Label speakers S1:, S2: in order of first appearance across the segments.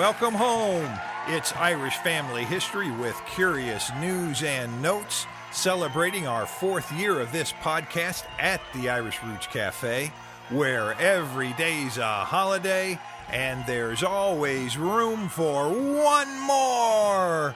S1: welcome home. It's Irish Family History with curious news and notes, celebrating our 4th year of this podcast at the Irish Roots Cafe, where every day's a holiday and there's always room for one more.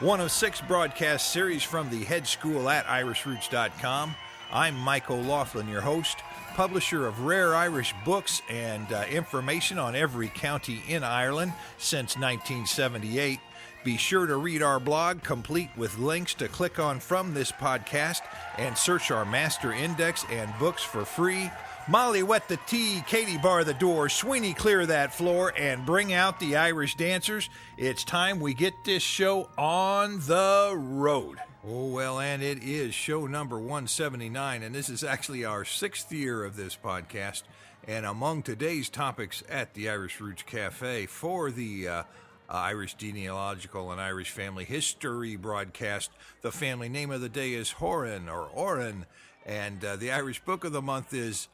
S1: One of 6 broadcast series from the head school at irishroots.com. I'm Mike OLaughlin, your host, publisher of rare Irish books and information on every county in Ireland since 1978. Be sure to read our blog, complete with links to click on from this podcast, and search our master index and books for free. Molly, wet the tea. Katie, bar the door. Sweeney, clear that floor and bring out the Irish dancers. It's time we get this show on the road. Oh, well, and it is show number 179, and this is actually our 6th year of this podcast. And among today's topics at the Irish Roots Cafe for the Irish Genealogical and Irish Family History broadcast, the family name of the day is Horan or Aran, and the Irish book of the month is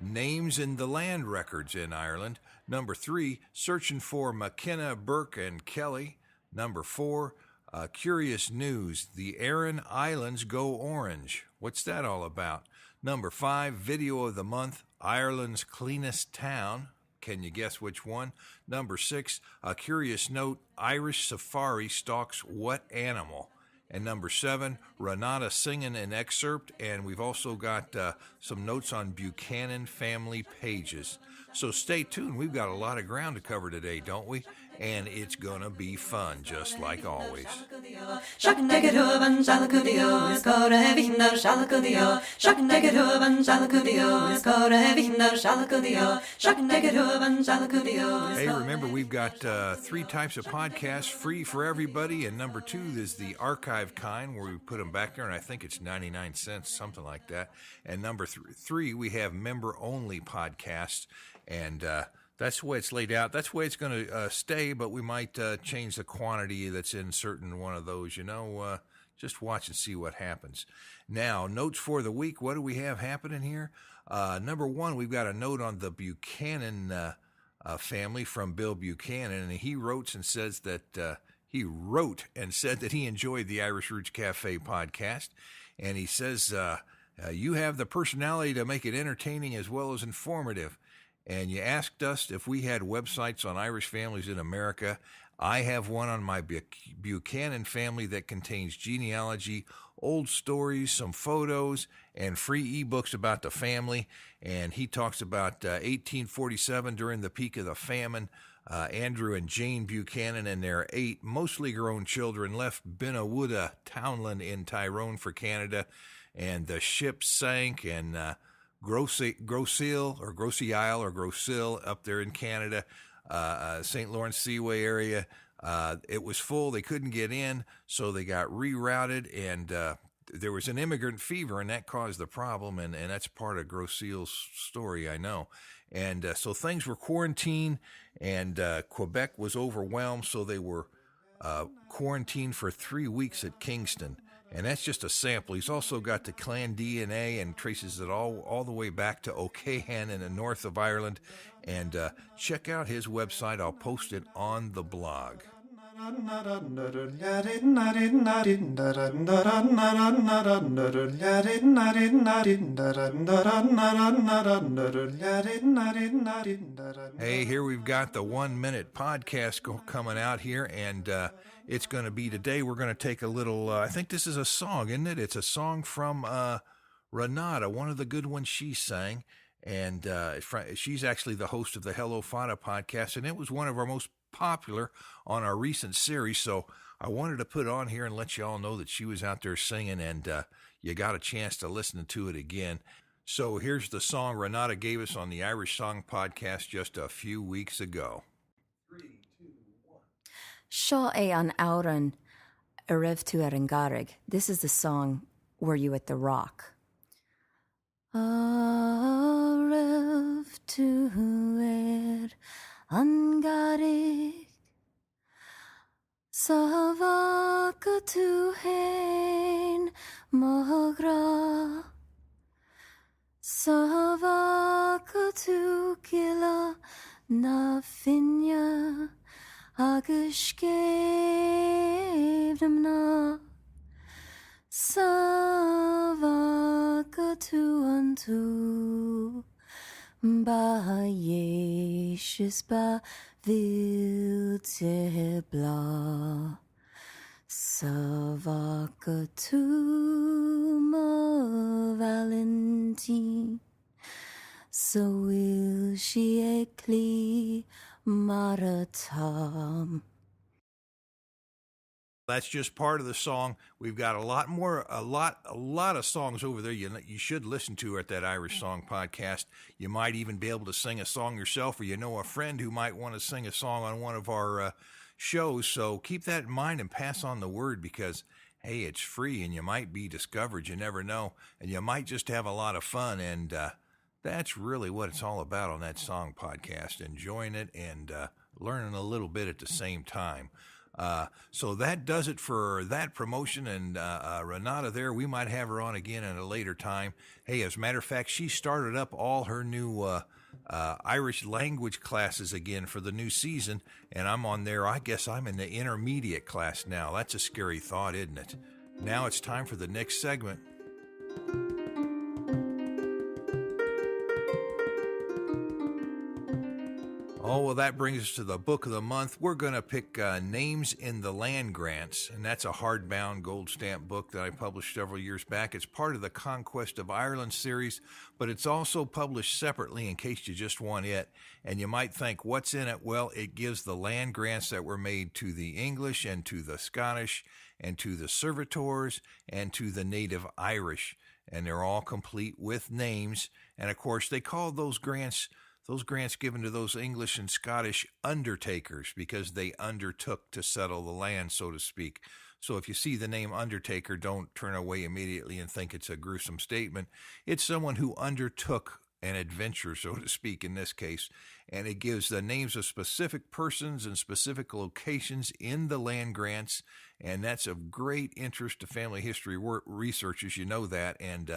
S1: Names in the Land Records in Ireland. Number 3, Searching for McKenna, Berk, and Kelly. Number 4, Curious News, the Aran Islands Go Orange. What's that all about? Number 5, Video of the Month, Ireland's Cleanest Town. Can you guess which one? Number 6, a curious note, Irish Safari stalks what animal? And number 7, Renata singing an excerpt, and we've also got some notes on Buchanan family pages. So stay tuned. We've got a lot of ground to cover today, don't we? And it's gonna be fun, just like always. Hey, remember, we've got 3 types of podcasts free for everybody, and number 2 is the archive kind, where we put them back there, and I think it's 99 cents, something like that. And number 3, we have member-only podcasts, and that's the way it's laid out. That's the way it's going to stay, but we might change the quantity that's in certain one of those. Just watch and see what happens. Now, notes for the week. What do we have happening here? Number 1, we've got a note on the Buchanan family from Bill Buchanan, and he wrote and said that he enjoyed the Irish Roots Cafe podcast, and he says, you have the personality to make it entertaining as well as informative. And you asked us if we had websites on Irish families in America. I have one on my Buchanan family that contains genealogy, old stories, some photos, and free ebooks about the family. And he talks about 1847 during the peak of the famine. Andrew and Jane Buchanan and their 8 mostly grown children left Binawuda Townland in Tyrone for Canada. And the ship sank, and Groseal up there in Canada, St. Lawrence Seaway area. It was full. They couldn't get in, so they got rerouted, and there was an immigrant fever, and that caused the problem, and that's part of Groseal's story, I know. And so things were quarantined, and Quebec was overwhelmed, so they were quarantined for 3 weeks at Kingston. And that's just a sample. He's also got the clan DNA and traces it all the way back to O'Cahan in the north of Ireland. And check out his website. I'll post it on the blog. Hey, here we've got the 1-minute podcast coming out here, and it's going to be today. We're going to take a little, I think this is a song, isn't it? It's a song from Renata, one of the good ones she sang. And she's actually the host of the Hello Fada podcast, and it was one of our most popular on our recent series. So I wanted to put it on here and let you all know that she was out there singing, and you got a chance to listen to it again. So here's the song Renata gave us on the Irish Song Podcast just a few weeks ago. 3, 2, 1.
S2: Seo é an Aran a raibh tú ar an garrig. This is the song Were You at the Rock? A raibh tú ar an garrig, sa bhaca tú hain magra, sa bhaca tú gila na finne, a skevnamna savakatu unto ba Yeshus ba viltebla savakatu ma Valentine so will she ekli maratam.
S1: That's just part of the song. We've got a lot of songs over there you should listen to at that Irish Song Podcast. You might even be able to sing a song yourself, or you know a friend who might want to sing a song on one of our shows. So keep that in mind and pass on the word, because, hey, it's free and you might be discovered. You never know. And you might just have a lot of fun. And that's really what it's all about on that Song Podcast, enjoying it and learning a little bit at the same time. So that does it for that promotion. And Renata there, we might have her on again at a later time. Hey, as a matter of fact, she started up all her new Irish language classes again for the new season, and I'm on there. I guess I'm in the intermediate class now. That's a scary thought, isn't it? Now it's time for the next segment. Oh, well, that brings us to the book of the month. We're going to pick Names in the Land Grants, and that's a hardbound gold stamp book that I published several years back. It's part of the Conquest of Ireland series, but it's also published separately in case you just want it. And you might think, what's in it? Well, it gives the land grants that were made to the English and to the Scottish and to the servitors and to the native Irish. And they're all complete with names. And, of course, they call those grants given to those English and Scottish undertakers because they undertook to settle the land, so to speak. So if you see the name Undertaker, don't turn away immediately and think it's a gruesome statement. It's someone who undertook an adventure, so to speak, in this case. And it gives the names of specific persons and specific locations in the land grants. And that's of great interest to family history researchers. You know that. And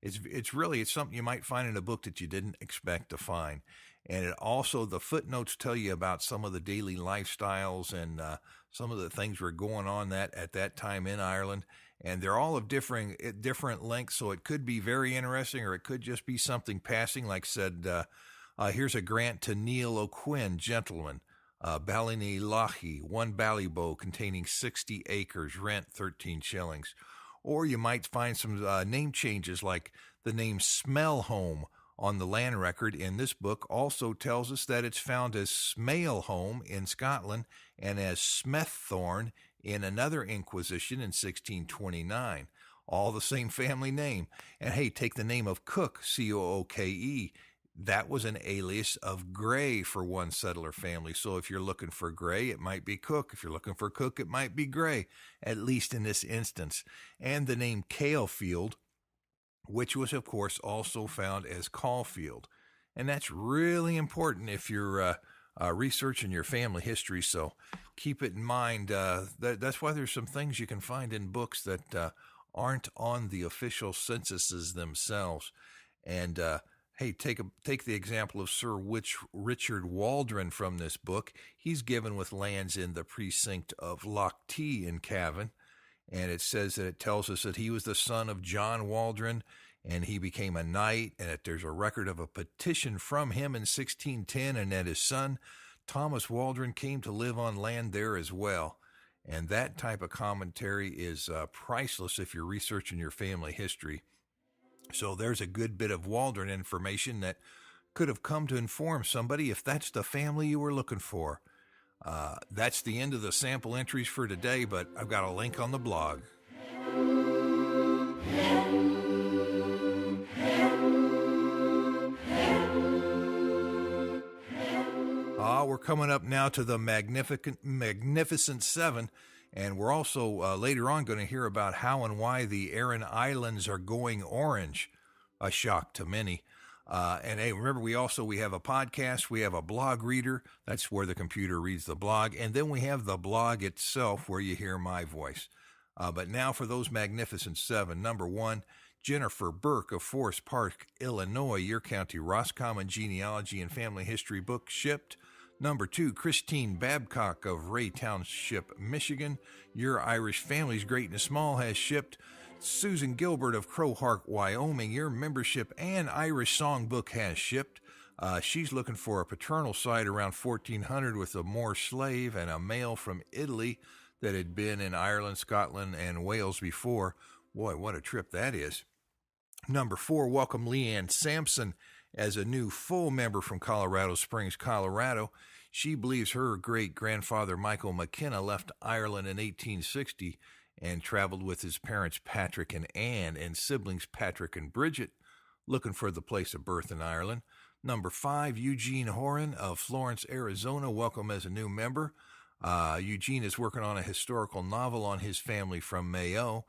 S1: it's something you might find in a book that you didn't expect to find. And it also, the footnotes tell you about some of the daily lifestyles and some of the things were going on at that time in Ireland. And they're all of different lengths, so it could be very interesting, or it could just be something passing. Like said, here's a grant to Neil O'Quinn, gentleman, Ballyneelachi, one ballybow containing 60 acres, rent 13 shillings. Or you might find some name changes, like the name Smellholm on the land record in this book also tells us that it's found as Smailholm in Scotland and as Smeththorne in another inquisition in 1629. All the same family name. And hey, take the name of Cook, Cooke. That was an alias of Gray for one settler family. So if you're looking for Gray, it might be Cook. If you're looking for Cook, it might be Gray, at least in this instance. And the name Calefield, which was, of course, also found as Caulfield. And that's really important if you're researching your family history. So keep it in mind. That's why there's some things you can find in books that aren't on the official censuses themselves. And hey, take the example of Sir Richard Waldron from this book. He's given with lands in the precinct of Loch T in Cavan. And it says that it tells us that he was the son of John Waldron, and he became a knight, and that there's a record of a petition from him in 1610, and that his son, Thomas Waldron, came to live on land there as well. And that type of commentary is priceless if you're researching your family history. So there's a good bit of Waldron information that could have come to inform somebody if that's the family you were looking for. That's the end of the sample entries for today, but I've got a link on the blog. We're coming up now to the Magnificent Seven, and we're also later on going to hear about how and why the Aran Islands are going orange, a shock to many. And hey, remember, we have a podcast, we have a blog reader, that's where the computer reads the blog, and then we have the blog itself where you hear my voice. But now for those Magnificent Seven. Number 1, Jennifer Berk of Forest Park, Illinois, your county Roscommon genealogy and family history book shipped Number 2, Christine Babcock of Ray Township, Michigan. Your Irish Family's Great and Small has shipped. Susan Gilbert of Crowheart, Wyoming. Your membership and Irish songbook has shipped. She's looking for a paternal side around 1400 with a Moor slave and a male from Italy that had been in Ireland, Scotland, and Wales before. Boy, what a trip that is. Number 4, welcome Leanne Sampson as a new full member from Colorado Springs, Colorado. She believes her great-grandfather Michael McKenna left Ireland in 1860 and traveled with his parents Patrick and Anne and siblings Patrick and Bridget, looking for the place of birth in Ireland. Number 5, Eugene Horan of Florence, Arizona. Welcome as a new member. Eugene is working on a historical novel on his family from Mayo,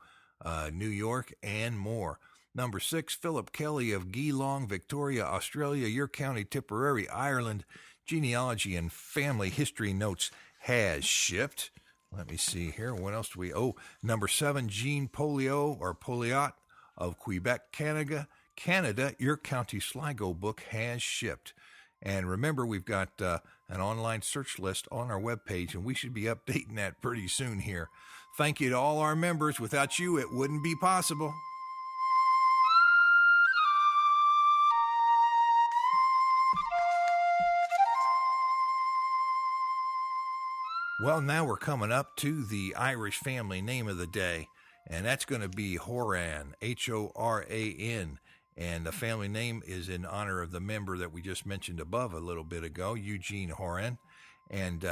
S1: New York, and more. Number 6, Philip Kelly of Geelong, Victoria, Australia. Your County Tipperary, Ireland. Genealogy and Family History Notes has shipped. Let me see here. What else do we... number 7, Jean Poliot of Quebec, Canada. Your County Sligo book has shipped. And remember, we've got an online search list on our webpage, and we should be updating that pretty soon here. Thank you to all our members. Without you, it wouldn't be possible. Well, now we're coming up to the Irish family name of the day, and that's going to be Horan, Horan. And the family name is in honor of the member that we just mentioned above a little bit ago, Eugene Horan. And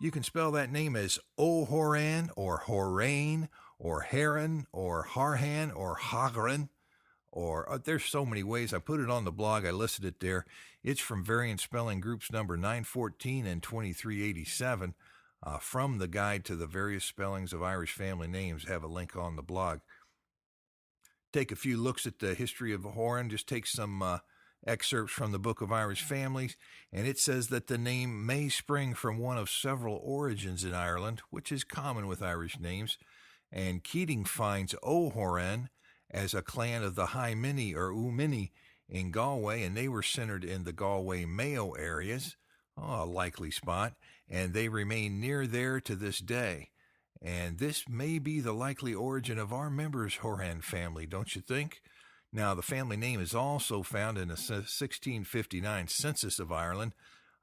S1: you can spell that name as O'Horan or Horain or Heron or Harhan or Hagran. Or there's so many ways. I put it on the blog. I listed it there. It's from Variant Spelling Groups number 914 and 2387. From the guide to the various spellings of Irish family names, have a link on the blog. Take a few looks at the history of Horan. Just take some excerpts from the Book of Irish Families, and it says that the name may spring from one of several origins in Ireland, which is common with Irish names. And Keating finds O'Horan as a clan of the High Mini or Umini in Galway, and they were centered in the Galway Mayo areas. A likely spot, and they remain near there to this day. And this may be the likely origin of our members' Horan family, don't you think? Now, the family name is also found in the 1659 census of Ireland.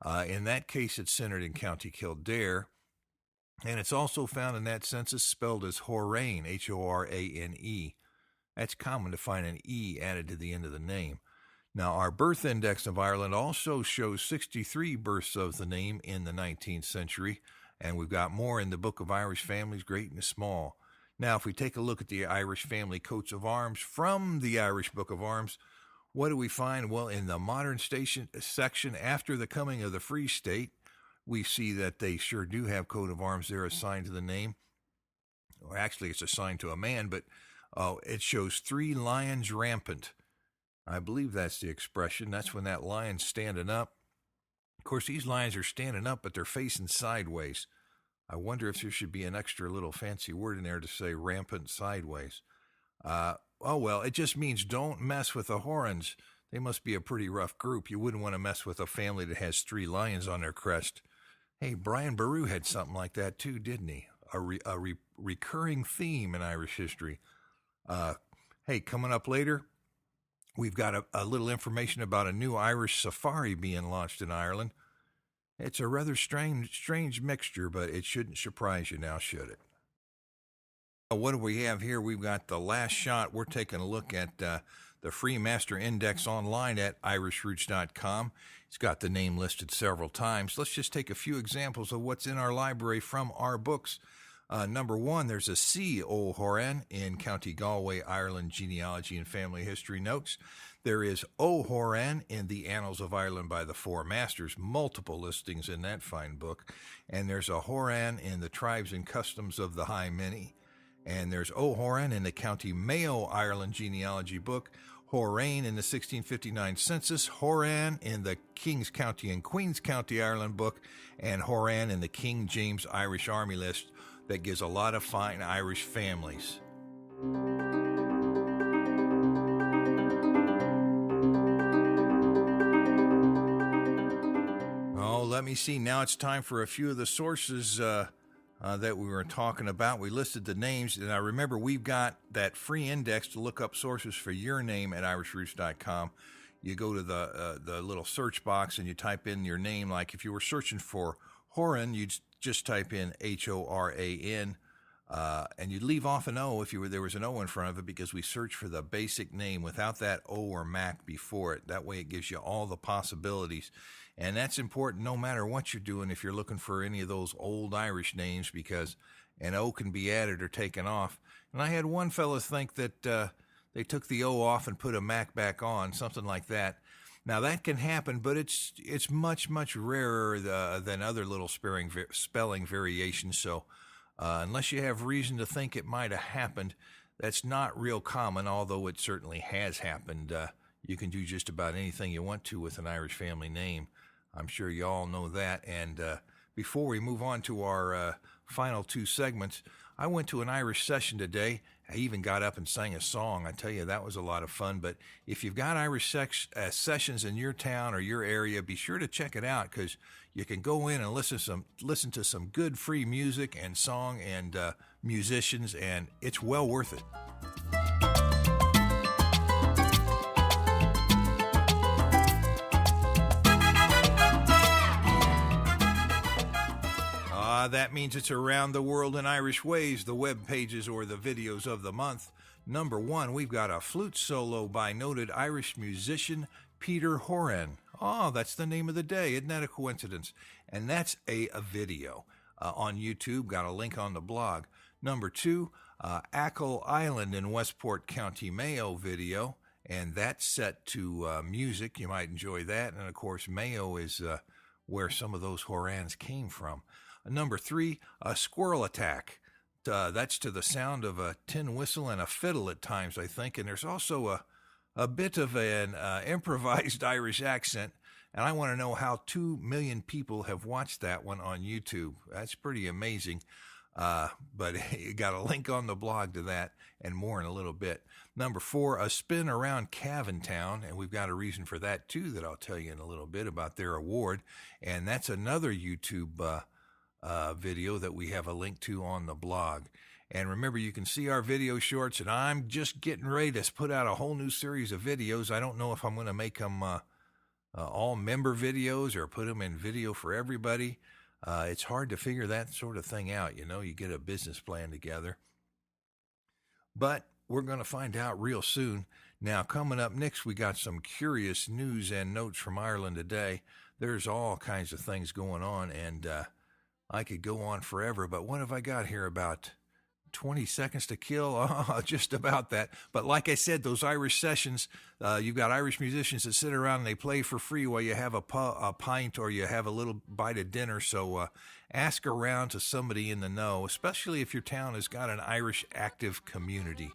S1: In that case, it's centered in County Kildare. And it's also found in that census spelled as Horane, Horane. That's common to find an E added to the end of the name. Now, our birth index of Ireland also shows 63 births of the name in the 19th century, and we've got more in the Book of Irish Families, Great and Small. Now, if we take a look at the Irish family coats of arms from the Irish Book of Arms, what do we find? Well, in the modern section after the coming of the Free State, we see that they sure do have coat of arms there assigned to the name. Or actually, it's assigned to a man, but it shows 3 lions rampant. I believe that's the expression. That's when that lion's standing up. Of course, these lions are standing up, but they're facing sideways. I wonder if there should be an extra little fancy word in there to say rampant sideways. Well, it just means don't mess with the Horans. They must be a pretty rough group. You wouldn't want to mess with a family that has 3 lions on their crest. Hey, Brian Boru had something like that too, didn't he? A recurring theme in Irish history. Hey, coming up later, we've got a little information about a new Irish safari being launched in Ireland. It's a rather strange mixture, but it shouldn't surprise you now, should it? What do we have here? We've got the last shot. We're taking a look at the free master index online at irishroots.com. It's got the name listed several times. Let's just take a few examples of what's in our library from our books. Number 1, there's a C. O'Horan in County Galway, Ireland, Genealogy and Family History Notes. There is O'Horan in the Annals of Ireland by the Four Masters, multiple listings in that fine book. And there's a Horan in the Tribes and Customs of the High Mini. And there's O'Horan in the County Mayo, Ireland Genealogy book. Horane in the 1659 census, Horan in the King's County and Queen's County, Ireland book, and Horan in the King James Irish Army list that gives a lot of fine Irish families. Oh, let let me see. Now it's time for a few of the sources that we were talking about. We listed the names, and I remember we've got that free index to look up sources for your name at irishroots.com. You go to the little search box and you type in your name. Like if you were searching for Horan, you'd just type in Horan, and you'd leave off an O if there was an O in front of it, because we search for the basic name without that O or Mac before it. That way it gives you all the possibilities. And that's important no matter what you're doing if you're looking for any of those old Irish names, because an O can be added or taken off. And I had one fella think that they took the O off and put a Mac back on, something like that. Now, that can happen, but it's much, much rarer than other little spelling variations. So unless you have reason to think it might have happened, that's not real common, although it certainly has happened. You can do just about anything you want to with an Irish family name. I'm sure you all know that. And before we move on to our final two segments, I went to an Irish session today. I even got up and sang a song. I tell you, that was a lot of fun. But if you've got Irish sessions in your town or your area, be sure to check it out, because you can go in and listen to some good free music and song and musicians, and it's well worth it. That means it's Around the World in Irish Ways, the web pages or the videos of the month. Number one, we've got a flute solo by noted Irish musician Peter Horan. Oh, that's the name of the day. Isn't that a coincidence? And that's a video on YouTube. Got a link on the blog. Number two, Achill Island in Westport County, Mayo video. And that's set to music. You might enjoy that. And, of course, Mayo is where some of those Horans came from. Number three, a squirrel attack. That's to the sound of a tin whistle and a fiddle at times, I think. And there's also a bit of an improvised Irish accent. And I want to know how 2 million people have watched that one on YouTube. That's pretty amazing. But you got a link on the blog to that and more in a little bit. Number four, a spin around Cavan Town. And we've got a reason for that, too, that I'll tell you in a little bit about their award. And that's another YouTube video that we have a link to on the blog. And remember, you can see our video shorts, and I'm just getting ready to put out a whole new series of videos. I don't know if I'm going to make them all member videos or put them in video for everybody. It's hard to figure that sort of thing out. You get a business plan together. But we're going to find out real soon. Now, coming up next, we got some curious news and notes from Ireland today. There's all kinds of things going on, and I could go on forever, but what have I got here? About 20 seconds to kill? Oh, just about that. But like I said, those Irish sessions, you've got Irish musicians that sit around and they play for free while you have a pint or you have a little bite of dinner. So ask around to somebody in the know, especially if your town has got an Irish active community.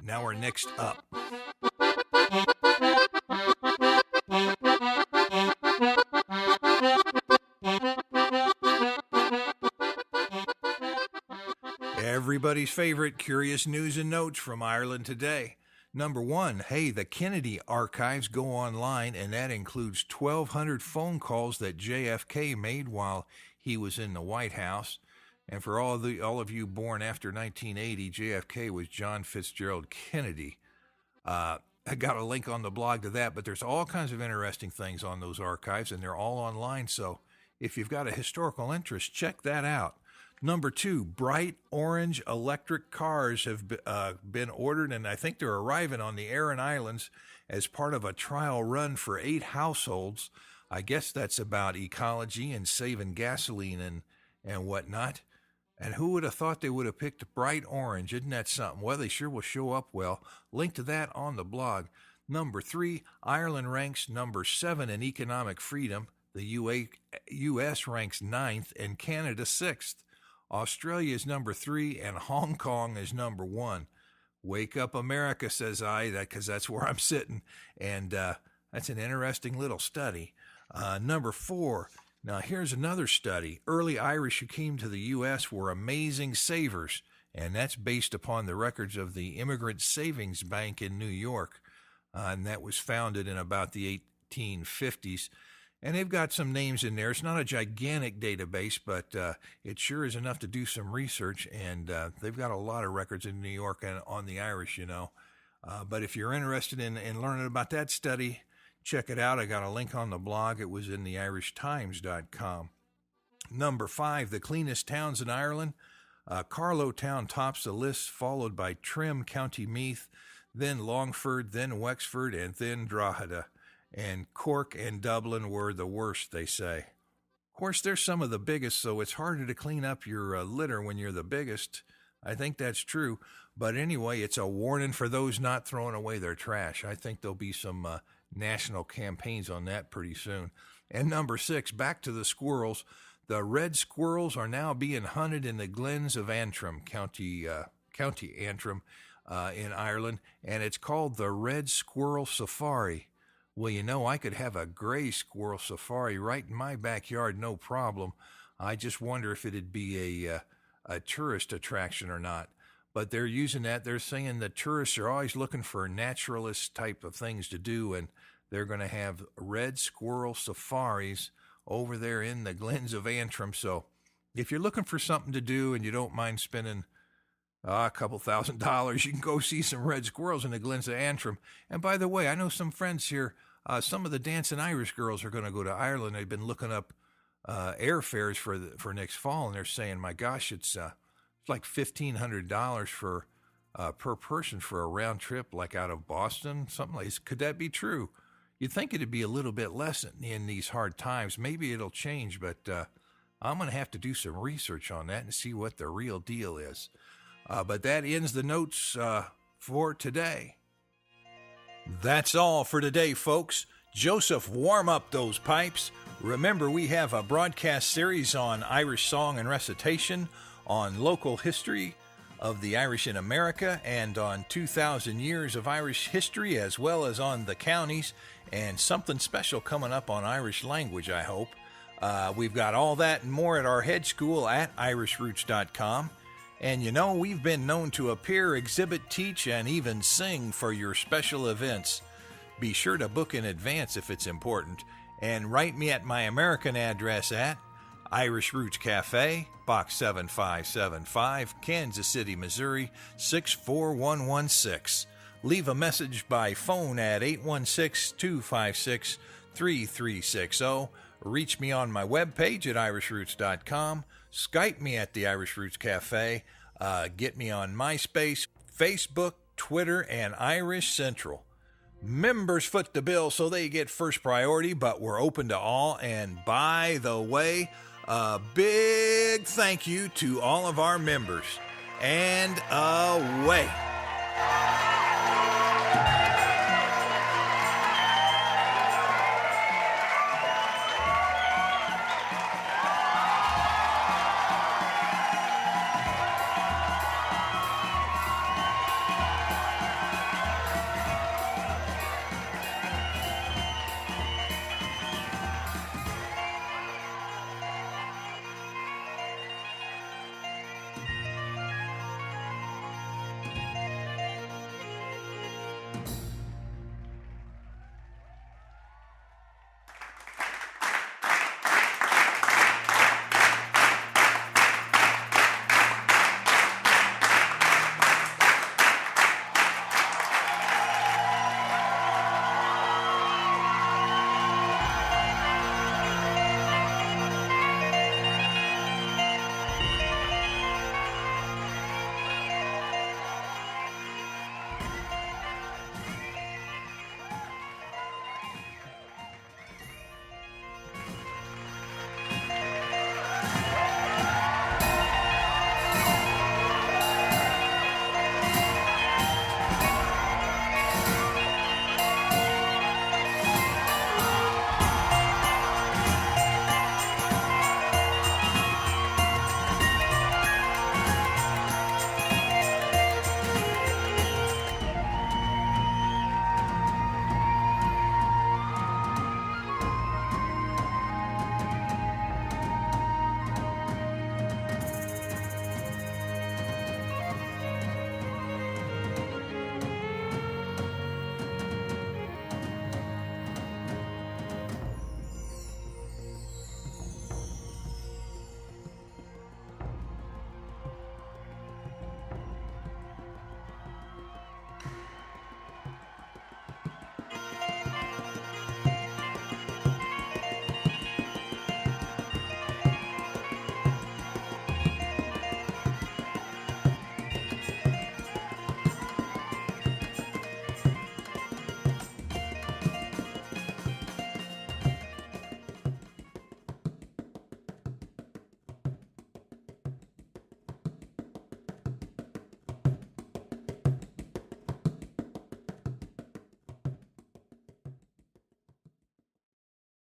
S1: Now we're next up. Everybody's favorite curious news and notes from Ireland today. Number one, hey, the Kennedy archives go online, and that includes 1,200 phone calls that JFK made while he was in the White House. And for all of you born after 1980, JFK was John Fitzgerald Kennedy. I got a link on the blog to that, but there's all kinds of interesting things on those archives, and they're all online. So if you've got a historical interest, check that out. Number two, bright orange electric cars have been ordered, and I think they're arriving on the Aran Islands as part of a trial run for 8 households. I guess that's about ecology and saving gasoline and whatnot. And who would have thought they would have picked bright orange? Isn't that something? Well, they sure will show up well. Link to that on the blog. Number three, Ireland ranks number 7 in economic freedom. The U.S. ranks 9th and Canada 6th. Australia is number 3, and Hong Kong is number 1. Wake up, America, says I, because that's where I'm sitting. And that's an interesting little study. Number 4, now here's another study. Early Irish who came to the U.S. were amazing savers, and that's based upon the records of the Immigrant Savings Bank in New York. And that was founded in about the 1850s. And they've got some names in there. It's not a gigantic database, but it sure is enough to do some research. And they've got a lot of records in New York and on the Irish, But if you're interested in learning about that study, check it out. I got a link on the blog. It was in the irishtimes.com. Number 5, the cleanest towns in Ireland. Carlow Town tops the list, followed by Trim, County Meath, then Longford, then Wexford, and then Drogheda. And Cork and Dublin were the worst, they say. Of course, they're some of the biggest, so it's harder to clean up your litter when you're the biggest. I think that's true. But anyway, it's a warning for those not throwing away their trash. I think there'll be some national campaigns on that pretty soon. And number 6, back to the squirrels. The red squirrels are now being hunted in the glens of Antrim, County Antrim, in Ireland, and it's called the Red Squirrel Safari. Well, I could have a gray squirrel safari right in my backyard, no problem. I just wonder if it'd be a tourist attraction or not. But they're using that. They're saying that tourists are always looking for naturalist type of things to do, and they're going to have red squirrel safaris over there in the glens of Antrim. So if you're looking for something to do and you don't mind spending a couple $1,000s, you can go see some red squirrels in the glens of Antrim. And by the way, I know some friends here, some of the dancing Irish girls are going to go to Ireland. They've been looking up airfares for next fall, and they're saying, my gosh, it's like $1,500 for per person for a round trip, like out of Boston, something like this. Could that be true? You'd think it'd be a little bit less in these hard times. Maybe it'll change, but I'm going to have to do some research on that and see what the real deal is. But that ends the notes for today. That's all for today, folks. Joseph, warm up those pipes. Remember, we have a broadcast series on Irish song and recitation, on local history of the Irish in America, and on 2,000 years of Irish history, as well as on the counties, and something special coming up on Irish language, I hope. We've got all that and more at our head school at irishroots.com. And we've been known to appear, exhibit, teach, and even sing for your special events. Be sure to book in advance if it's important, and write me at my American address at Irish Roots Cafe, Box 7575, Kansas City, Missouri, 64116. Leave a message by phone at 816-256-3360. Reach me on my webpage at irishroots.com. Skype me at the Irish Roots Cafe. Get me on MySpace, Facebook, Twitter, and Irish Central. Members foot the bill, so they get first priority, but we're open to all. And by the way, a big thank you to all of our members. And away.